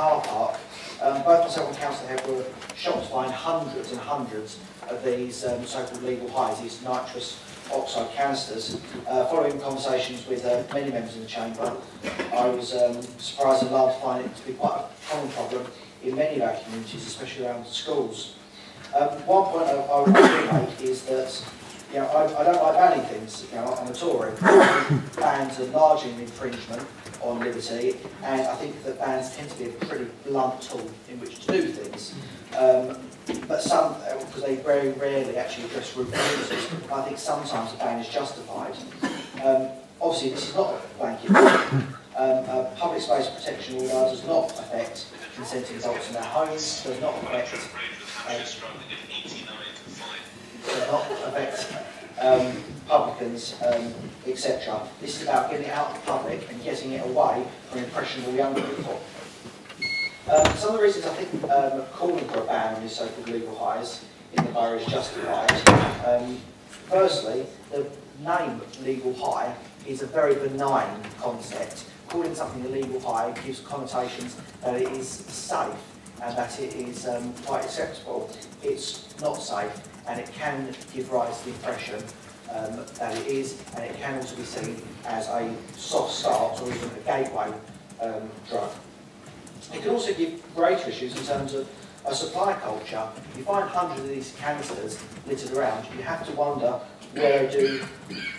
car park. Both myself and Councillor Head were shocked to find hundreds and hundreds of these so-called legal highs, these nitrous oxide canisters. Following conversations with many members in the chamber, I was surprised and alarmed to find it to be quite a common problem in many of our communities, especially around schools. One point I would make is that I don't like banning things. I'm a Tory. Bans are largely an infringement on liberty, and I think that bans tend to be a pretty blunt tool in which to do things. But some, because they very rarely actually address root causes, I think sometimes a ban is justified. Obviously, this is not a blanket ban. Public space protection order does not affect consenting adults in their homes, does not affect publicans, etc. This is about getting it out of the public and getting it away from impressionable young people. Some of the reasons I think calling for a ban on these so-called legal highs in the borough is justified. Firstly, the name legal high is a very benign concept. Calling something a legal high gives connotations that it is safe and that it is quite acceptable. It's not safe, and it can give rise to the impression that it is, and it can also be seen as a soft start or even a gateway drug. It can also give greater issues in terms of a supply culture. You find hundreds of these canisters littered around, you have to wonder where they do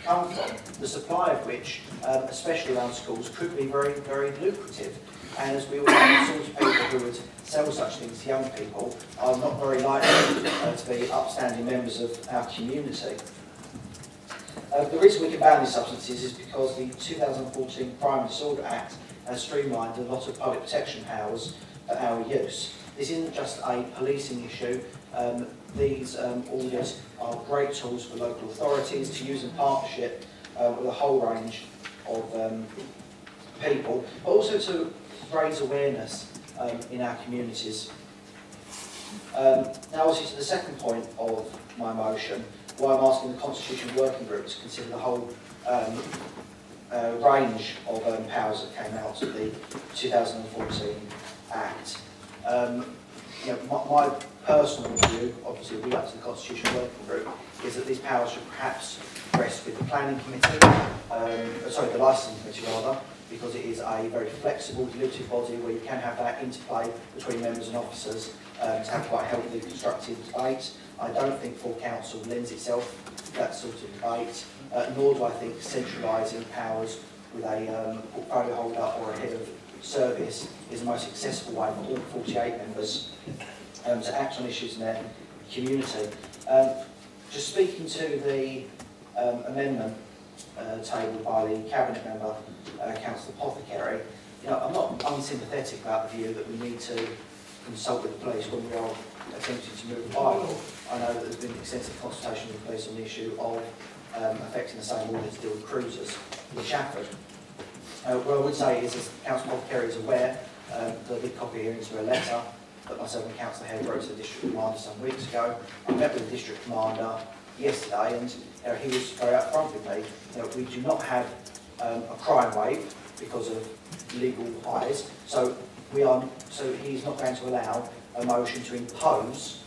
come from, the supply of which, especially around schools, could be very, very lucrative. And as we all know, the sort of people who would sell such things to young people are not very likely to be upstanding members of our community. The reason we can ban these substances is because the 2014 Crime Disorder Act has streamlined a lot of public protection powers for our use. This isn't just a policing issue. These orders are great tools for local authorities to use in partnership with a whole range of people, but also to raise awareness in our communities. Now, obviously, to the second point of my motion, why I'm asking the Constitution Working Group to consider the whole range of powers that came out of the 2014 Act. My personal view, obviously we up to the Constitution Working Group, is that these powers should perhaps rest with the Planning Committee, the Licensing Committee rather, because it is a very flexible, deliberative body where you can have that interplay between members and officers to have quite a healthy, constructive debate. I don't think full council lends itself to that sort of debate, nor do I think centralising powers with a portfolio holder or a head of service is the most accessible way for all 48 members to act on issues in their community. Just speaking to the amendment tabled by the Cabinet member, Councillor Apothecary, I'm not unsympathetic about the view that we need to consult with the police when we are attempting to move a bylaw. I know that there's been extensive consultation with the police on the issue of affecting the same order to deal with cruisers in Chafford. What I would say is, as Councillor Apothecary is aware, the big copy here is a letter that myself and Councillor Head wrote to the District Commander some weeks ago. I met with the District Commander yesterday, and he was very upfront with me. We do not have a crime wave because of legal highs, so he's not going to allow a motion to impose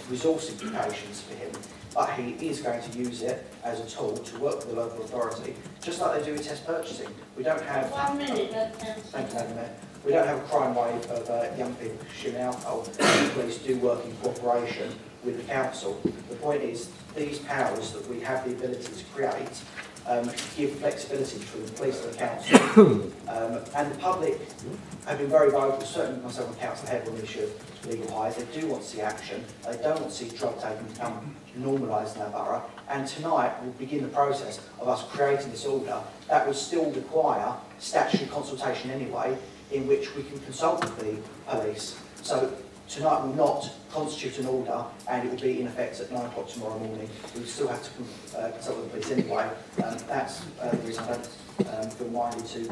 resource implications for him. But he is going to use it as a tool to work with the local authority, just like they do with test purchasing. We don't have... 1 minute, thank you, Madam Mayor. We don't have a crime wave of young people consuming alcohol. The police do work in cooperation with the council. The point is, these powers that we have the ability to create give flexibility between the police and the council. And the public have been very vocal, certainly myself and Councillor Head on the issue of legal highs. They do want to see action. They don't want to see drug taking become normalised in our borough. And tonight we'll begin the process of us creating this order. That would still require statutory consultation anyway, in which we can consult with the police. So tonight will not constitute an order, and it will be in effect at 9 o'clock tomorrow morning. We will still have to consult with the police anyway. That's the reason I don't feel minded to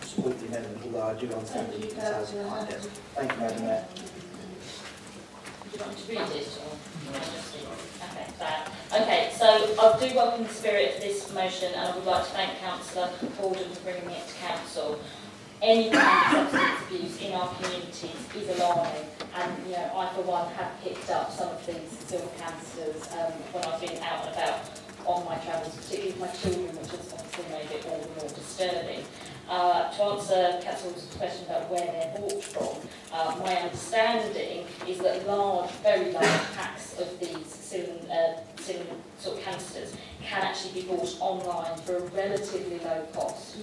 support the amendment, although I do understand the details behind it. Thank you, Madam Mayor. Do you want me to read it? Or okay, fab. Okay, so I do welcome the spirit of this motion, and I would like to thank Councillor Holden for bringing it to Council. any kind of substance abuse in our communities is alarming. And I for one have picked up some of these silver canisters when I've been out and about on my travels, particularly with my children, which has obviously made it all the more disturbing. To answer Council's question about where they're bought from, my understanding is that very large packs of these cylinder sort of canisters can actually be bought online for a relatively low cost.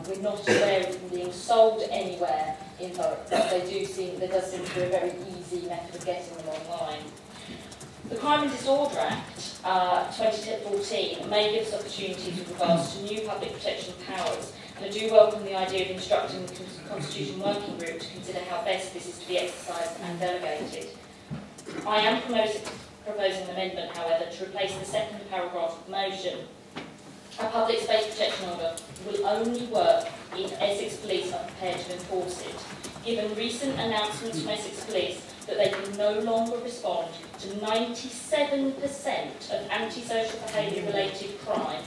We're not aware of them being sold anywhere in Thurrock, but there does seem to be a very easy method of getting them online. The Crime and Disorder Act 2014 may give us opportunities with regards to new public protection powers, and I do welcome the idea of instructing the Constitution Working Group to consider how best this is to be exercised and delegated. I am proposing an amendment, however, to replace the second paragraph of the motion. A public space protection order will only work if Essex Police are prepared to enforce it. Given recent announcements from Essex Police that they can no longer respond to 97% of antisocial behaviour related crime,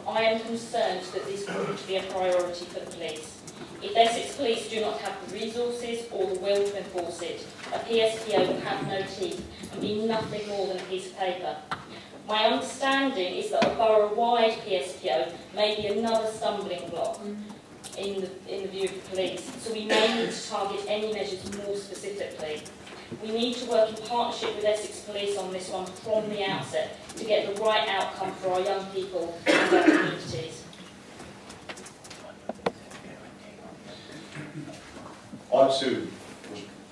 I am concerned that this wouldn't be a priority for the police. If Essex Police do not have the resources or the will to enforce it, a PSPO will have no teeth and be nothing more than a piece of paper. My understanding is that a borough-wide PSPO may be another stumbling block in the view of the police, so we may need to target any measures more specifically. We need to work in partnership with Essex Police on this one from the outset to get the right outcome for our young people and our communities.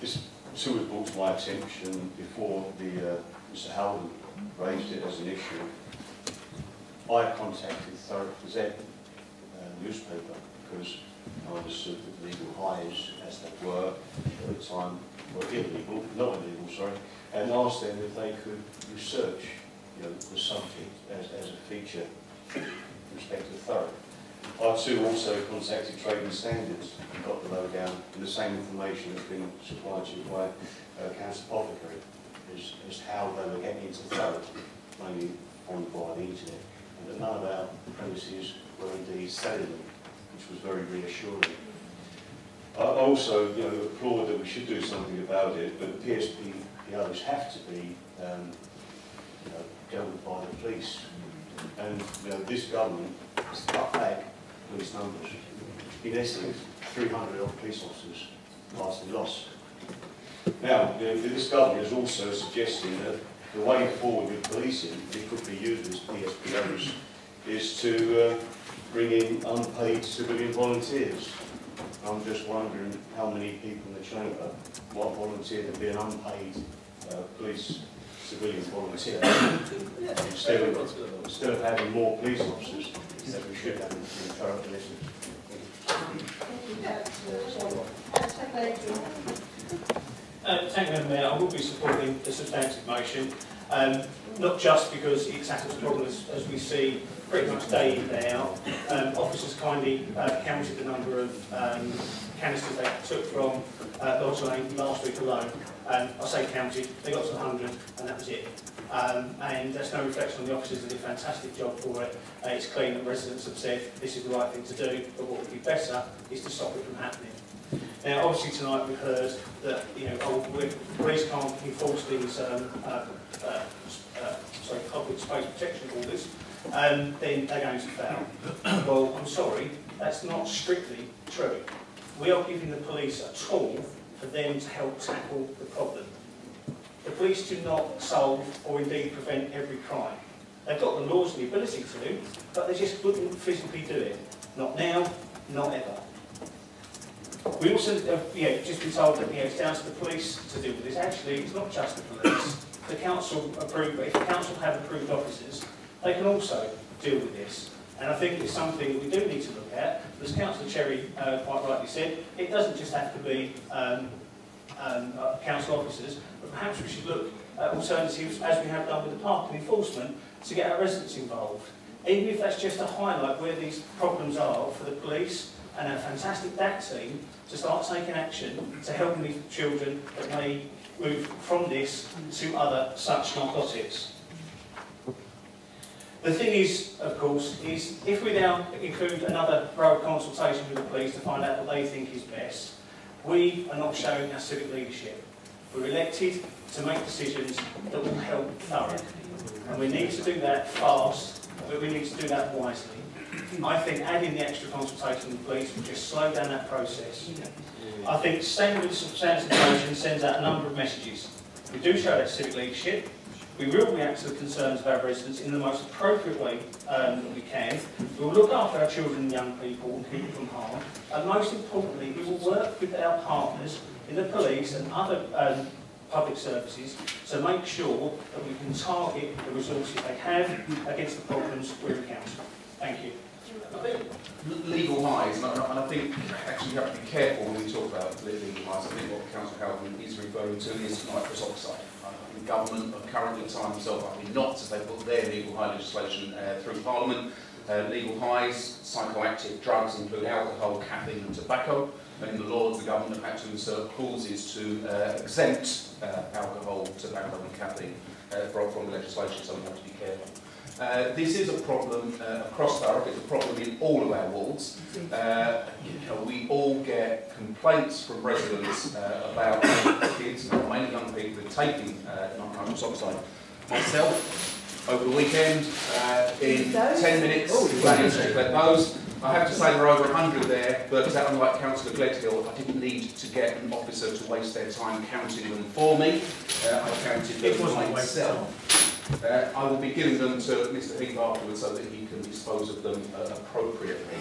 This too was brought to my attention before Mr. Howden raised it as an issue. I contacted Thurrock Gazette newspaper because I understood that legal highs, as they were at the time, were illegal, not illegal, sorry, and asked them if they could research the subject as a feature in respect to Thurrock. I too also contacted Trading Standards and got the lowdown and the same information that's been supplied to you by Council Apothecary as how they were getting into Thurrock, mainly on via the internet, and that none of our premises were indeed selling them, which was very reassuring. I also applaud that we should do something about it, but the PSPOs have to be dealt with by the police. And this government has cut back police numbers. In essence, 300 odd police officers largely lost. Now, this government is also suggesting that the way forward with policing, it could be used as PSPOs, is to bring in unpaid civilian volunteers. I'm just wondering how many people in the chamber might volunteer to be an unpaid police civilian volunteer instead of having more police officers that we should have in Thurrock and Essex. Thank you, Madam Mayor. I will be supporting the substantive motion, not just because it tackles problems as we see pretty much day in, day out. Officers kindly counted the number of canisters they took from Lodge Lane last week alone. I say counted, they got to 100 and that was it. And that's no reflection on the officers, they did a fantastic job for it. It's clean and residents have said this is the right thing to do, but what would be better is to stop it from happening. Now, obviously tonight we've heard that police can't enforce these public space protection orders, then they're going to fail. Well, I'm sorry, that's not strictly true. We are giving the police a tool for them to help tackle the problem. The police do not solve or indeed prevent every crime. They've got the laws and the ability to, but they just wouldn't physically do it. Not now, not ever. We also have just been told that it's down to the police to deal with this. Actually, it's not just the police. The council if the council have approved officers, they can also deal with this. And I think it's something that we do need to look at. As Councillor Cherry quite rightly said, it doesn't just have to be council officers, but perhaps we should look at alternatives, as we have done with the parking enforcement, to get our residents involved. Even if that's just to highlight where these problems are for the police and our fantastic DAC team to start taking action to help these children that may move from this to other such narcotics. The thing is, of course, is if we now include another row of consultation with the police to find out what they think is best, we are not showing our civic leadership. We're elected to make decisions that will help Thurrock. And we need to do that fast, but we need to do that wisely. I think adding the extra consultation with the police will just slow down that process. I think staying with substantive motion sends out a number of messages. We do show that civic leadership. We will react to the concerns of our residents in the most appropriate way that we can. We will look after our children and young people and keep them from harm. And most importantly, we will work with our partners in the police and other public services to make sure that we can target the resources they have against the problems we're encountering. Thank you. I think legal highs, and I think actually you have to be careful when we talk about legal highs. I think what Councillor Howden is referring to is nitrous oxide. The government are currently tying themselves up in knots as they put their legal high legislation through Parliament. Legal highs, psychoactive drugs include alcohol, caffeine and tobacco. And in the law, the government have had to insert clauses to exempt alcohol, tobacco and caffeine from the legislation, so we have to be careful. This is a problem across Thurrock. It's a problem in all of our wards. We all get complaints from residents about kids, mainly young people, who are taking nitrous oxide. Myself, over the weekend, in 10 minutes, managed to collect those. I have to say there are over 100 there, but unlike Councillor Gledhill, I didn't need to get an officer to waste their time counting them for me. I counted them myself. I will be giving them to Mr. Heath afterwards so that he can dispose of them appropriately.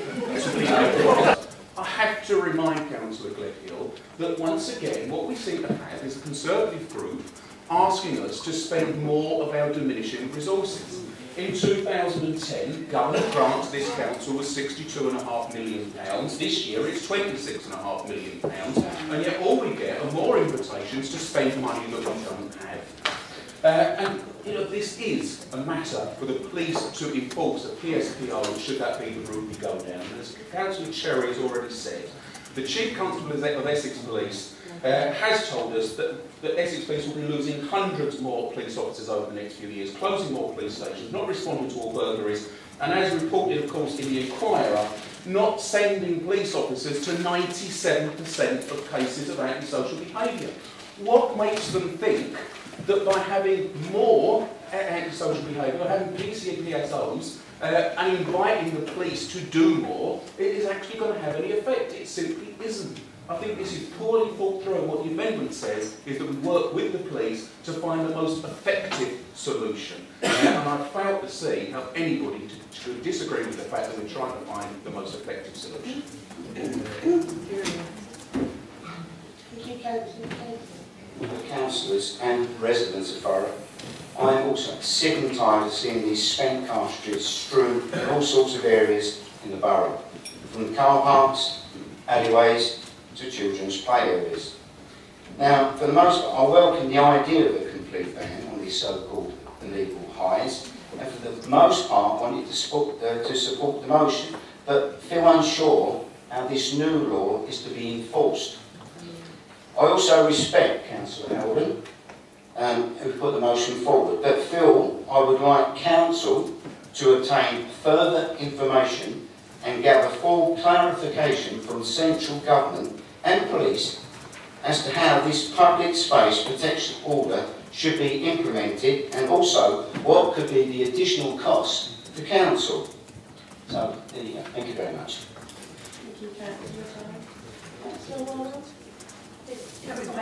I have to remind Councillor Gledhill that once again what we seem to have is a Conservative group asking us to spend more of our diminishing resources. In 2010, government grant to this council was £62.5 million. This year it's £26.5 million. And yet all we get are more invitations to spend money that we don't have. This is a matter for the police to enforce a PSPO should that be the route we go down. And as Councillor Cherry has already said, the Chief Constable of Essex Police has told us that Essex Police will be losing hundreds more police officers over the next few years, closing more police stations, not responding to all burglaries, and as reported, of course, in the Inquirer, not sending police officers to 97% of cases of antisocial behaviour. What makes them think that by having more antisocial behaviour, having PC and PSOs, and inviting the police to do more, it is actually going to have any effect? It simply isn't. I think this is poorly thought through, and what the amendment says is that we work with the police to find the most effective solution. And I've failed to see how anybody should disagree with the fact that we're trying to find the most effective solution. The councillors and residents of Thurrock, I am also sick and tired of seeing these spent cartridges strewn in all sorts of areas in the borough, from car parks, alleyways to children's play areas. Now, for the most part, I welcome the idea of a complete ban on these so-called illegal highs, and for the most part wanted to support the motion, but feel unsure how this new law is to be enforced. I also respect Councillor Howden, who put the motion forward, but feel I would like Council to obtain further information and gather full clarification from central government and police as to how this public space protection order should be implemented, and also what could be the additional cost to Council. So, there you go. Thank you very much. Thank you, Councillor Ward. That was me.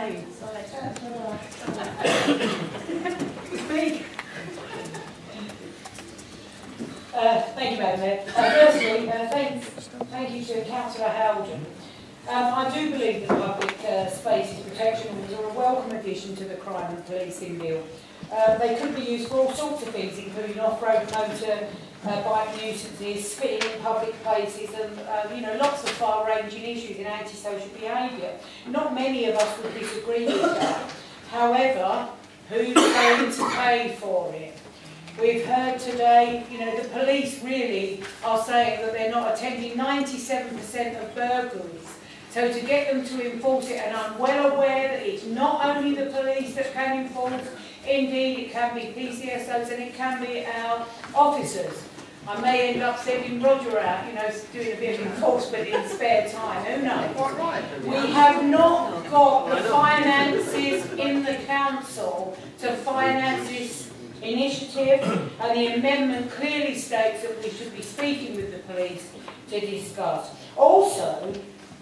Thank you, Madam Mayor. Firstly, thank you to Councillor Howden. I do believe that public spaces protection orders are a welcome addition to the crime and policing bill. They could be used for all sorts of things, including off-road motor, bike nuisances, spitting in public places, and lots of far-ranging issues in antisocial behaviour. Not many of us would disagree with that. However, who's going to pay for it? We've heard today, the police really are saying that they're not attending 97% of burglaries. So to get them to enforce it, and I'm well aware that it's not only the police that can enforce, Indeed, it can be PCSOs and it can be our officers. I may end up sending Roger out, you know, doing a bit of enforcement in spare time, who knows? We have not got the finances in the council to finance this initiative, and the amendment clearly states that we should be speaking with the police to discuss. Also,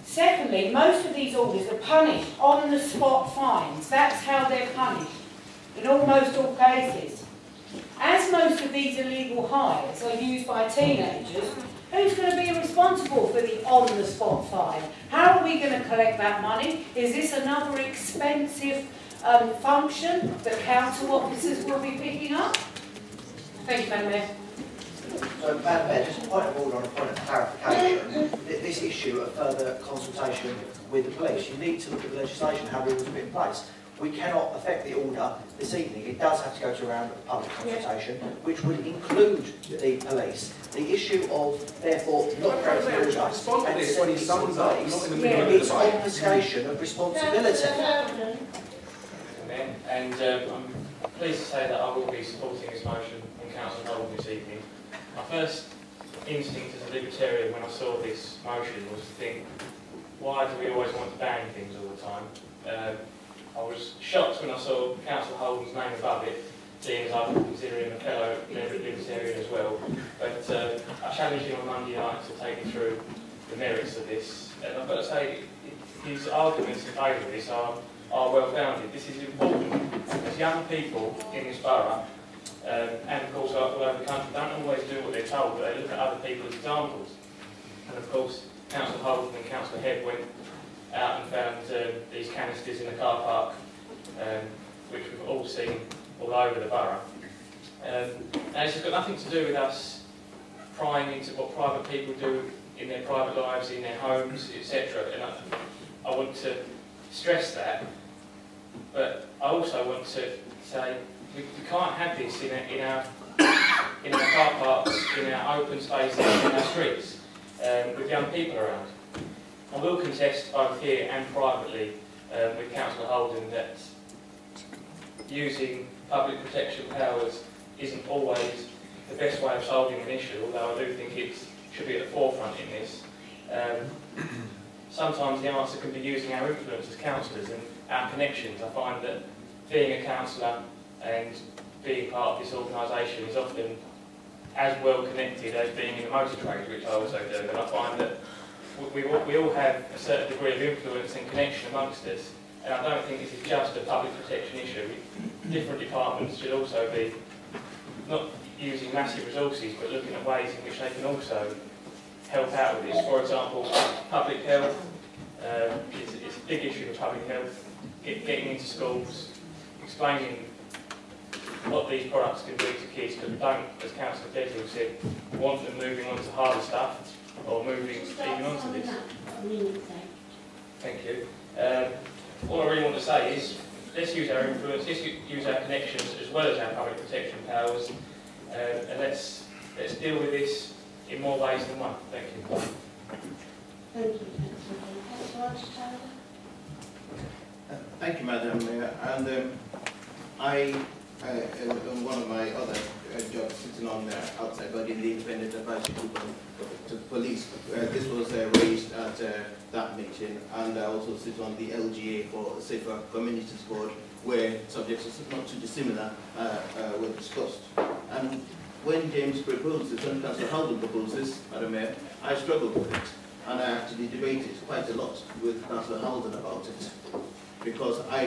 secondly, most of these orders are punished on the spot fines. That's how they're punished in almost all cases. As most of these illegal hires are used by teenagers, who's going to be responsible for the on-the-spot fine? How are we going to collect that money? Is this another expensive function that council officers will be picking up? Thank you, Madam Mayor. So, Madam Mayor, just a point of order on a point of clarification. This issue of further consultation with the police, you need to look at the legislation, how the rules have been in place. We cannot affect the order this evening. It does have to go to a round of public consultation, which would include the police. The issue of, therefore, not going to the order and sending it to police, it's obfuscation of responsibility. And I'm pleased to say that I will be supporting this motion in Council Holden this evening. My first instinct as a Libertarian when I saw this motion was to think, why do we always want to ban things all the time? I was shocked when I saw Councillor Holden's name above it, seeing as I would consider him a fellow Libertarian as well. But I challenged him on Monday night to take me through the merits of this. And I've got to say, his arguments in favour of this are well founded. This is important. As young people in this borough, and of course all over the country, don't always do what they're told, but they look at other people's examples. And of course, Councillor Holden and Councillor Head went out and found these canisters in the car park, which we've all seen all over the borough. And it's got nothing to do with us prying into what private people do in their private lives, in their homes, etc. And I want to stress that, but I also want to say we can't have this in our car parks, in our open spaces, in our streets, with young people around. I will contest both here and privately with Councillor Holden that using public protection powers isn't always the best way of solving an issue, although I do think it should be at the forefront in this. Sometimes the answer can be using our influence as councillors and our connections. I find that being a councillor and being part of this organisation is often as well connected as being in the motor trade, which I also do, and I find that we all have a certain degree of influence and connection amongst us, and I don't think this is just a public protection issue. Different departments should also be not using massive resources, but looking at ways in which they can also help out with this. For example, public health, it's a big issue of public health, getting into schools, explaining what these products can do to kids, because we don't, as Councillor Dedrick said, want them moving on to harder stuff, or moving even on to this. Thank you. All I really want to say is, let's use our influence, let's use our connections as well as our public protection powers, and let's deal with this in more ways than one. Thank you. Thank you, Councillor. Thank you, Madam Mayor. And I, in one of my other jobs, sitting on there outside, but in the independent advisory group to police, this was raised at that meeting, and I also sit on the LGA for Safer Communities Board, where subjects not too dissimilar were discussed. And when James proposed it, when Councillor Holden proposed this, Madam Mayor, I struggled with it, and I actually debated quite a lot with Councillor Holden about it. Because I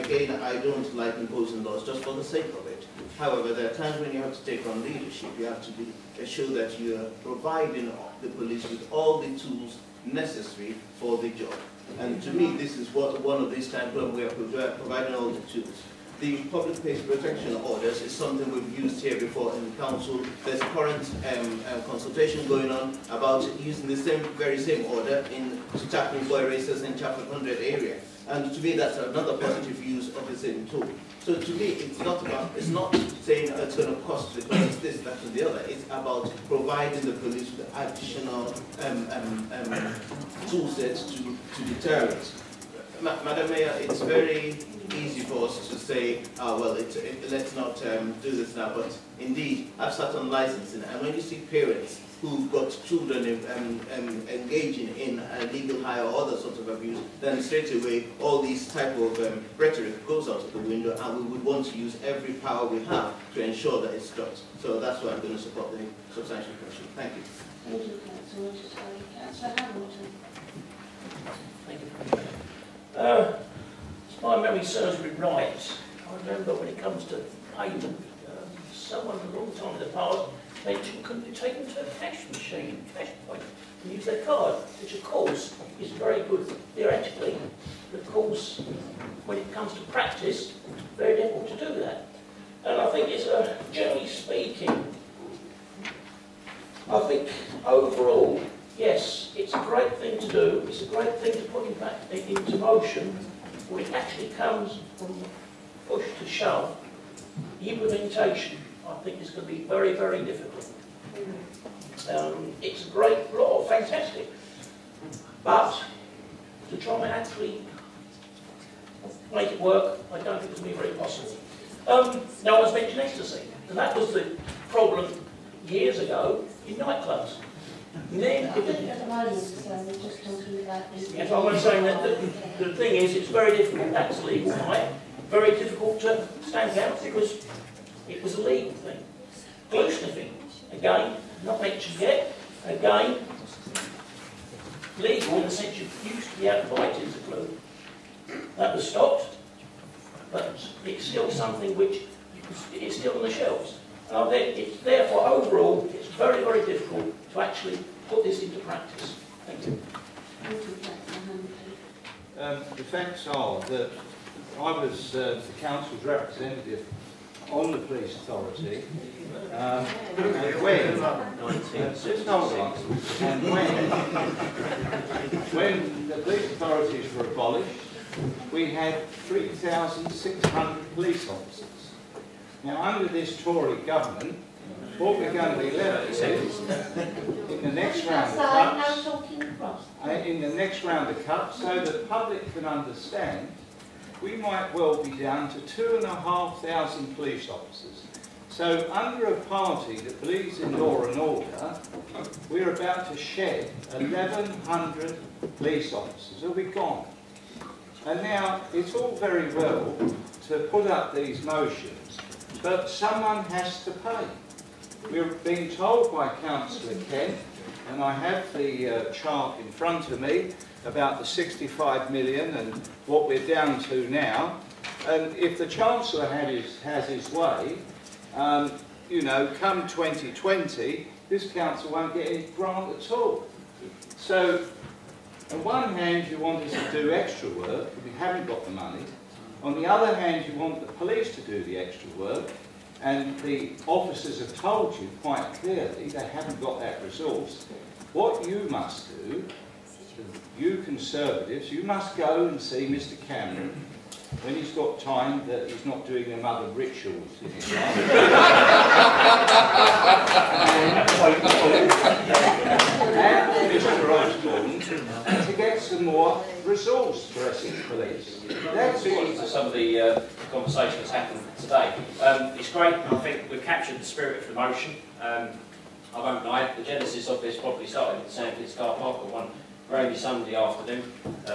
don't like imposing laws just for the sake of it. However, there are times when you have to take on leadership. You have to be sure that you are providing the police with all the tools necessary for the job. And to me, this is one of these times when we are providing all the tools. The public protection orders is something we've used here before in the council. There's a current consultation going on about using the very same order to tackle boy racers in Chapel 100 area. And to me, that's another positive use of the same tool. So to me, it's not saying it's going to cost because it's this, that, and the other. It's about providing the police with additional tool sets to deter it. Madam Mayor, it's very easy for us to say, well, let's not do this now, but indeed, I've sat on licensing, and when you see parents who got children engaging in illegal hire or other sorts of abuse, then straight away all these type of rhetoric goes out of the window, and we would want to use every power we have to ensure that it's stopped. So that's why I'm going to support the substantial question. Thank you. Thank you, Councillor Roger. Councillor Hamilton. Thank you. If my memory serves me right, I remember when it comes to payment, someone a long time in the past mentioned couldn't be taken to a cash machine, cash point, and use their card, which of course is very good theoretically, but of course when it comes to practice, very difficult to do that. And I think it's generally speaking, I think overall, yes, it's a great thing to do, it's a great thing to put into motion, but it actually comes from push to shove. The implementation, I think, is going to be very, very difficult. It's a great law, fantastic, but to try and actually make it work, I don't think it's going to be very possible. No one's mentioned ecstasy, and that was the problem years ago in nightclubs. Then, I think at the moment, we're just talking about this. yes, I'm saying that the thing is, it's very difficult, that's legal, right? Very difficult to stand out because it was a legal thing. Glue sniffing, again, not mentioned yet, again, legal in the sense you used to be able to buy it into glue. That was stopped, but it's still something which is still on the shelves. And it's therefore, overall, it's very, very difficult to actually put this into practice. Thank you. Thank you, Councillor Hamilton. The facts are that I was the council's representative on the police authority, and when the police authorities were abolished, we had 3,600 police officers. Now, under this Tory government, what we're going to be left with in the next round of cuts, so that the public can understand, we might well be down to 2,500 police officers. So, under a party that believes in law and order, we're about to shed 1,100 police officers. They'll be gone. And now, it's all very well to put up these motions, but someone has to pay. We're being told by Councillor Kent, and I have the chart in front of me, about the 65 million and what we're down to now. And if the Chancellor has his way, you know, come 2020, this council won't get any grant at all. So, on one hand, you want us to do extra work, but we haven't got the money. On the other hand, you want the police to do the extra work, and the officers have told you quite clearly they haven't got that resource. What you must do, you Conservatives, you must go and see Mr Cameron when he's got time that he's not doing them other rituals in his life. And Mr Osborne to get some more resource for us in police. That's Speaking to some of the conversation that's happened today, it's great. I think we've captured the spirit of the motion. I won't lie, the genesis of this probably started at the Sandpits car park at one rainy Sunday afternoon.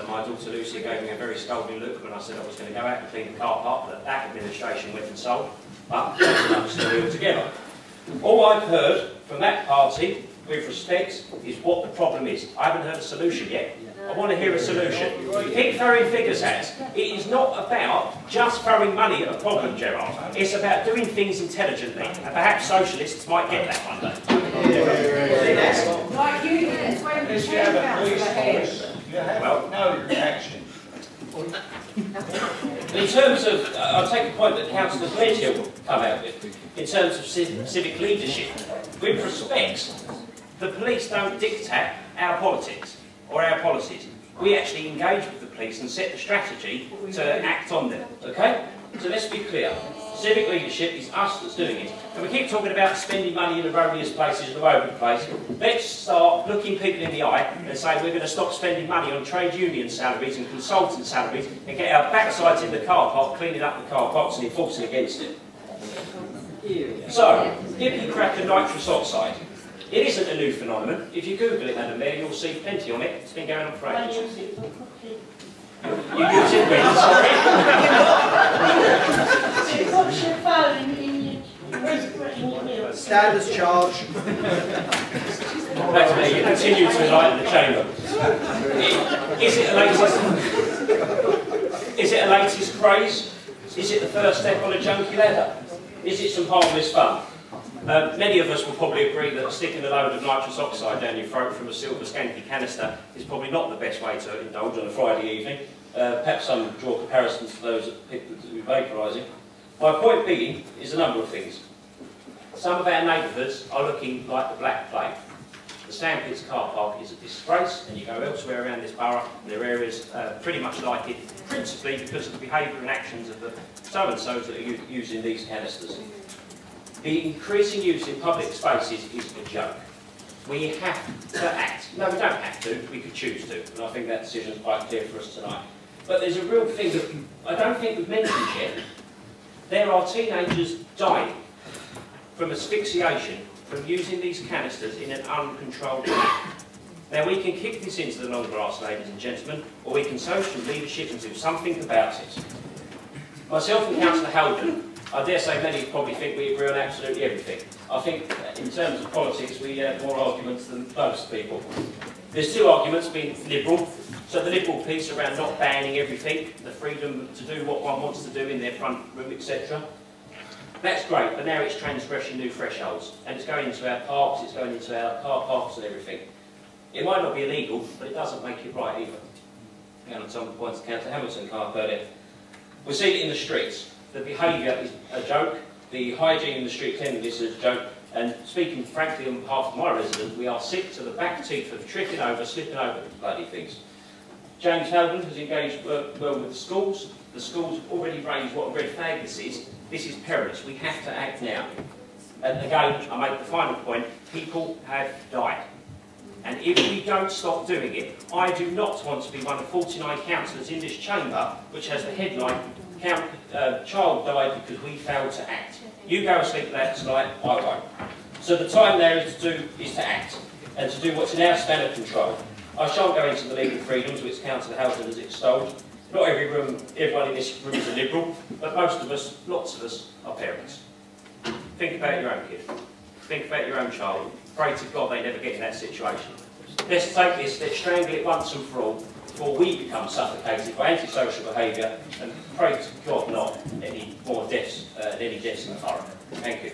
My daughter Lucy gave me a very scolding look when I said I was going to go out and clean the car park that that administration went and sold, but there's another story altogether. All I've heard from that party, with respect, is what the problem is. I haven't heard a solution yet. I want to hear a solution. You keep throwing figures at us. It is not about just throwing money at a problem, Gerard. It's about doing things intelligently, and perhaps socialists might get that one day. Like you did, when you came out of the head. Well, no action. In terms of, I'll take the point that Councillor Glenhill will come out with, in terms of civic leadership. With respect, the police don't dictate our politics or our policies. We actually engage with the police and set the strategy to act on them, okay? So let's be clear. Civic leadership is us that's doing it. And we keep talking about spending money in erroneous places and all over the place. Let's start looking people in the eye and say we're going to stop spending money on trade union salaries and consultant salaries and get our backsides in the car park, cleaning up the car parks and enforcing against it. So, hippie cracker nitrous oxide. It isn't a new phenomenon. If you Google it, Madam Mayor, you'll see plenty on it. It's been going on for I ages. use it for cooking. You use it when, sorry? It puts your phone in your meal. Standards charge. That's me. You continue to enlighten the chamber. Is it a latest craze? Is it the first step on a junky ladder? Is it some harmless fun? Many of us will probably agree that sticking a load of nitrous oxide down your throat from a silver skanky canister is probably not the best way to indulge on a Friday evening. Perhaps some draw comparisons to those that pick to do vaporising. My point being is a number of things. Some of our neighbourhoods are looking like the Black Plague. The Sandpits car park is a disgrace, and you go elsewhere around this borough, and there are areas pretty much like it, principally because of the behaviour and actions of the so-and-sos that are using these canisters. The increasing use in public spaces is a joke. We have to act. No, we don't have to, we could choose to, and I think that decision is quite clear for us tonight. But there's a real thing that I don't think we've mentioned yet. There are teenagers dying from asphyxiation from using these canisters in an uncontrolled way. Now we can kick this into the long grass, ladies and gentlemen, or we can social leadership and do something about it. Myself and Councillor Haldon, I dare say many probably think we agree on absolutely everything. I think in terms of politics we have more arguments than most people. There's two arguments, being liberal. So the liberal piece around not banning everything, the freedom to do what one wants to do in their front room, etc. That's great, but now it's transgressing new thresholds. And it's going into our parks, it's going into our car parks and everything. It might not be illegal, but it doesn't make it right either. Again, on some of the points that Councillor Hamilton came up earlier. We see it in the streets. The behaviour is a joke. The hygiene in the street cleanliness is a joke. And speaking frankly on behalf of my residents, we are sick to the back teeth of tripping over, slipping over bloody things. James Haldon has engaged well with the schools. The schools have already raised what a red flag this is. This is perilous. We have to act now. And again, I make the final point, people have died. And if we don't stop doing it, I do not want to be one of 49 councillors in this chamber which has the headline, child died because we failed to act. You go and sleep last night, I won't. So the time there is to act, and to do what's in our span of control. I shan't go into the legal freedoms which Councillor Haldon has extolled. Not everyone in this room is a liberal, but most of us, lots of us, are parents. Think about your own kid. Think about your own child. Pray to God they never get in that situation. Let's take this, let's strangle it once and for all, before we become suffocated by antisocial behaviour, and pray to God not any more deaths, any deaths in the borough. Thank you.